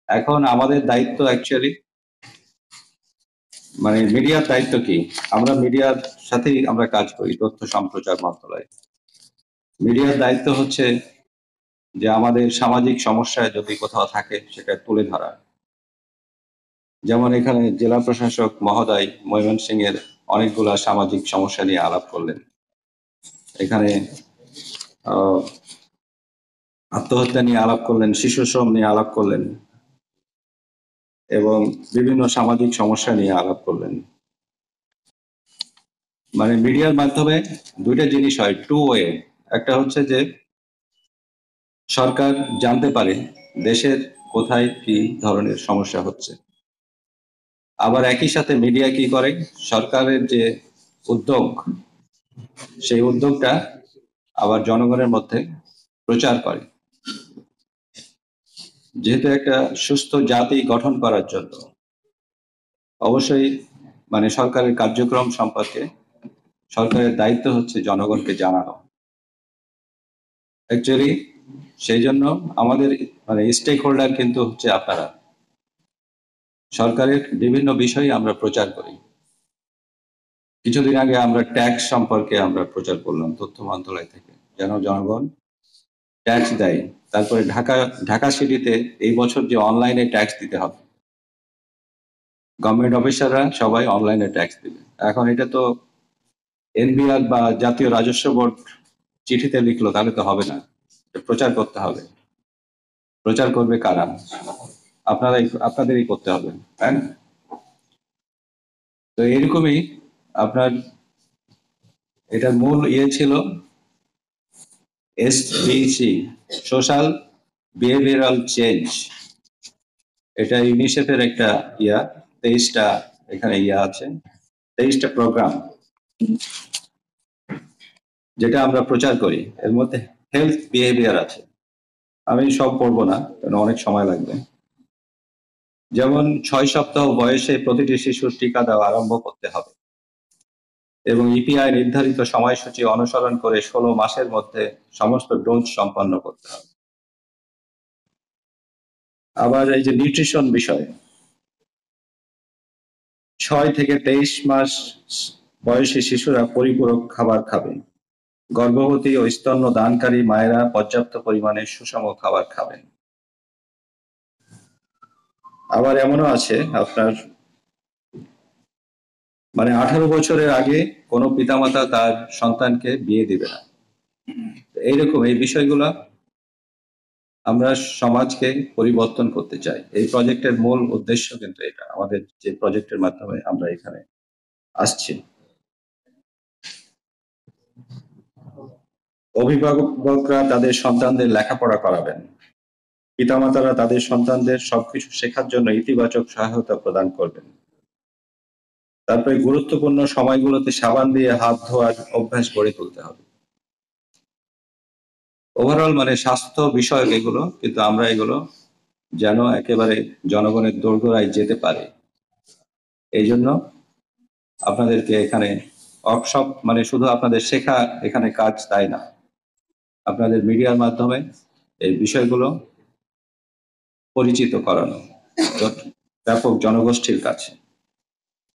এখন আমাদের দায়িত্ব অ্যাকচুয়ালি মানে মিডিয়ার দায়িত্ব কি? আমরা মিডিয়ার সাথেই আমরা কাজ করি, তথ্য সম্প্রচার মন্ত্রণালয়। মিডিয়ার দায়িত্ব হচ্ছে যে আমাদের সামাজিক সমস্যায় যদি কোথাও থাকে সেটা তুলে ধরা। যেমন এখানে জেলা প্রশাসক মহোদয় ময়মনসিংহের অনেকগুলা সামাজিক সমস্যা নিয়ে আলাপ করলেন। এখানে আহ, আত্মহত্যা নিয়ে আলাপ করলেন, শিশু শ্রম নিয়ে আলাপ করলেন এবং বিভিন্ন সামাজিক সমস্যা নিয়ে আলাপ করলেন। মানে মিডিয়ার মাধ্যমে দুইটা জিনিস হয়, টু ওয়ে। একটা হচ্ছে যে সরকার জানতে পারে দেশের কোথায় কি ধরনের সমস্যা হচ্ছে, আবার একই সাথে মিডিয়া কি করে, সরকারের যে উদ্যোগ সেই উদ্যোগটা আবার জনগণের মধ্যে প্রচার করে। যেহেতু একটা সুস্থ জাতি গঠন করার জন্য অবশ্যই মানে সরকারের কার্যক্রম সম্পর্কে সরকারের দায়িত্ব হচ্ছে জনগণকে জানানো। অ্যাকচুয়ালি সেই জন্য আমাদের মানে স্টেক হোল্ডার কিন্তু হচ্ছে আপনারা। সরকারের বিভিন্ন বিষয় আমরা প্রচার করি। কিছুদিন আগে আমরা ট্যাক্স সম্পর্কে আমরা প্রচার করলাম তথ্য মন্ত্রণালয় থেকে, যেন জনগণ ট্যাক্স দেয়। তারপরে ঢাকা ঢাকা সিটিতে এই বছর যে অনলাইনে ট্যাক্স দিতে হবে, গভর্নমেন্ট অফিসাররা সবাই অনলাইনে ট্যাক্স দিবে। এখন এটা তো এনবিআর বা জাতীয় রাজস্ব বোর্ড চিঠিতে লিখলো তাহলে তো হবে না, প্রচার করতে হবে। প্রচার করবে কারা? আপনাদেরই করতে হবে, তাই না? তো এরকমই আপনার এটার মূল ইয়ে ছিল এসবিসি, সোশ্যাল বিহেভিয়ারাল চেঞ্জ। এটা ইউনিসেফের একটা ইয়া, 23টা এখানে ইয়া আছে, 23টা প্রোগ্রাম যেটা আমরা প্রচার করি। এর মধ্যে হেলথ বিহেভিয়ার আছে, আমি সব পড়বো না কারণ অনেক সময় লাগবে। যেমন 6 সপ্তাহ বয়সে প্রতিটি শিশুর টিকা দেওয়া আরম্ভ করতে হবে এবং ইপিআই নির্ধারিত সময়সূচি অনুসরণ করে 16 মাসের মধ্যে সমস্ত ডোজ সম্পন্ন করতে হবে। আবার এই যে নিউট্রিশন বিষয়, 6 থেকে 23 মাস বয়সী শিশুরা পরিপূরক খাবার খাবে। গর্ভবতী ও স্তন্য দানকারী মায়েরা পর্যাপ্ত পরিমাণে সুষম খাবার খাবেন। আবার এমনও আছে আপনার মানে 18 বছরের আগে কোনো পিতামাতা তার সন্তানকে বিয়ে দিবে না। এইরকম এই বিষয়গুলো আমরা সমাজকে পরিবর্তন করতে চাই। এই প্রজেক্টের মূল উদ্দেশ্য কিন্তু এটা, আমাদের যে প্রজেক্টের মাধ্যমে আমরা এখানে আসছি। অভিভাবকরা তাদের সন্তানদের লেখাপড়া করাবেন। পিতামাতারা তাদের সন্তানদের সবকিছু শেখার জন্য ইতিবাচক সহায়তা প্রদান করবেন। তারপরে গুরুত্বপূর্ণ সময়গুলোতে সাবান দিয়ে হাত ধোয়ার অভ্যাস গড়ে তুলতে হবে। ওভারঅল মানে স্বাস্থ্য বিষয়ক এগুলো, কিন্তু আমরা এগুলো যেন একেবারে জনগণের দোরগোড়ায় যেতে পারে এই জন্য আপনাদেরকে এখানে ওয়ার্কশপ মানে শুধু আপনাদের শেখা এখানে কাজ তাই না, আপনাদের মিডিয়ার মাধ্যমে এই বিষয়গুলো পরিচিত করানো ব্যাপক জনগোষ্ঠীর কাছে।